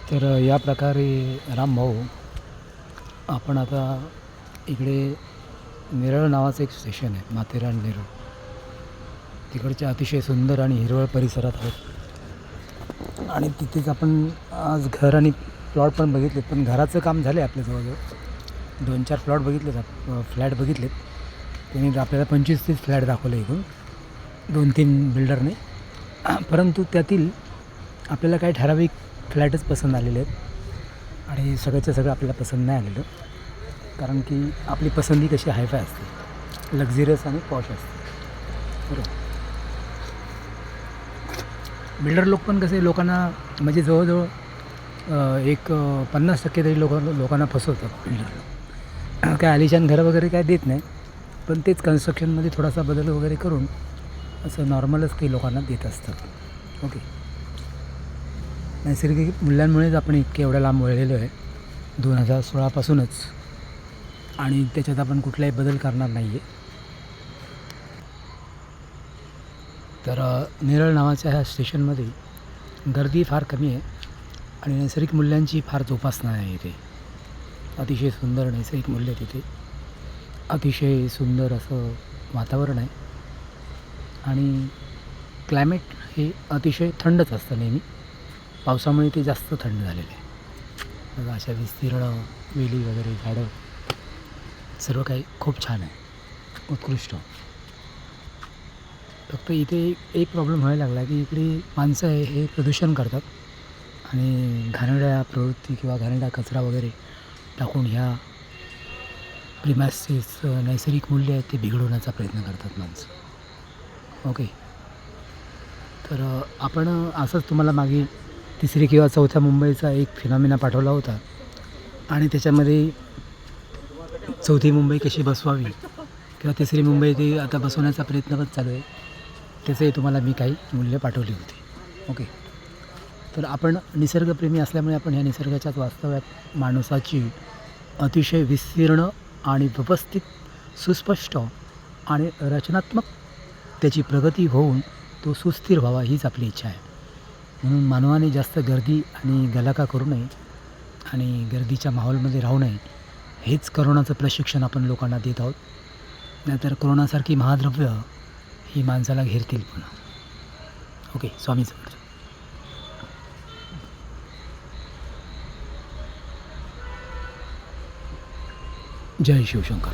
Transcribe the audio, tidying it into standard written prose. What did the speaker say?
तर या प्रकारे रामभाऊ आपण आता इकडे नेरळ नावाचं एक स्टेशन आहे, माथेरान नेरळ. तिकडच्या अतिशय सुंदर आणि हिरवळ परिसरात आहोत आणि तिथेच आपण आज घर आणि प्लॉट पण बघितलेत. पण घराचं काम झालं आहे आपल्या जवळजवळ 2-4 प्लॉट बघितलेत, फ्लॅट बघितलेत. त्यांनी आपल्याला 25-30 फ्लॅट दाखवले इकडून 2-3 बिल्डरने. परंतु त्यातील आपल्याला काही ठराविक फ्लॅटच पसंत आलेले आहेत आणि सगळ्याचं सगळं आपल्याला पसंत नाही आलेलं. कारण की आपली पसंती कशी हायफाय असते, लक्झरियस आणि पॉश असते, बरोबर. बिल्डर लोक पण कसे लोकांना म्हणजे जवळजवळ एक 50% तरी लोकांना फसवतात बिल्डर. काय आलिशान घरं वगैरे काय देत नाही, पण तेच कन्स्ट्रक्शनमध्ये थोडासा बदल वगैरे करून असं नॉर्मलच काही लोकांना देत असतात. ओके, नैसर्गिक मूल्यांमुळेच आपण इतके एवढ्या लांब वळलेलो आहे 2016पासूनच, आणि त्याच्यात आपण कुठलाही बदल करणार नाही आहे. तर नेरळ नावाच्या ह्या स्टेशनमध्ये गर्दी फार कमी आहे आणि नैसर्गिक मूल्यांची फार जोपासना आहे इथे. अतिशय सुंदर नैसर्गिक मूल्य तिथे, अतिशय सुंदर असं वातावरण आहे आणि क्लायमेट हे अतिशय थंडच असतं नेहमी. पावसामुळे ते जास्त थंड झालेलं आहे. बघा, अशा विस्तीर्ण वेली वगैरे झाडं, सर्व काही खूप छान आहे, उत्कृष्ट. फक्त इथे एक प्रॉब्लेम व्हायला लागला की इकडे माणसं आहे हे प्रदूषण करतात आणि घाणेरड्या प्रवृत्ती किंवा घाणेरडा कचरा वगैरे टाकून ह्या प्रिमाइसेस नैसर्गिक मूल्य आहेत ते बिघडवण्याचा प्रयत्न करतात माणसं. ओके, तर आपण असंच तुम्हाला मागे 3री किंवा 4थ्या मुंबईचा एक फिनॉमिना पाठवला होता आणि त्याच्यामध्ये 4थी मुंबई कशी बसवावी किंवा 3री मुंबई ते आता बसवण्याचा प्रयत्न पण चालू आहे. त्याचंही तुम्हाला मी काही मूल्य पाठवली होती. ओके, तर आपण निसर्गप्रेमी असल्यामुळे आपण ह्या निसर्गाच्याच वास्तव्यात माणसाची अतिशय विस्तीर्ण आणि व्यवस्थित, सुस्पष्ट आणि रचनात्मक त्याची प्रगती होऊन तो सुस्थिर व्हावा हीच आपली इच्छा आहे. म्हणून मानवाने जास्त गर्दी आणि गलाका करू नये आणि गर्दीच्या माहोलमध्ये राहू नये, हेच करोनाचं प्रशिक्षण आपण लोकांना देत आहोत. नाहीतर कोरोनासारखी महाद्रव्य ही माणसाला घेरतील पुन्हा. ओके, स्वामी समर्थ. जय शिवशंकर.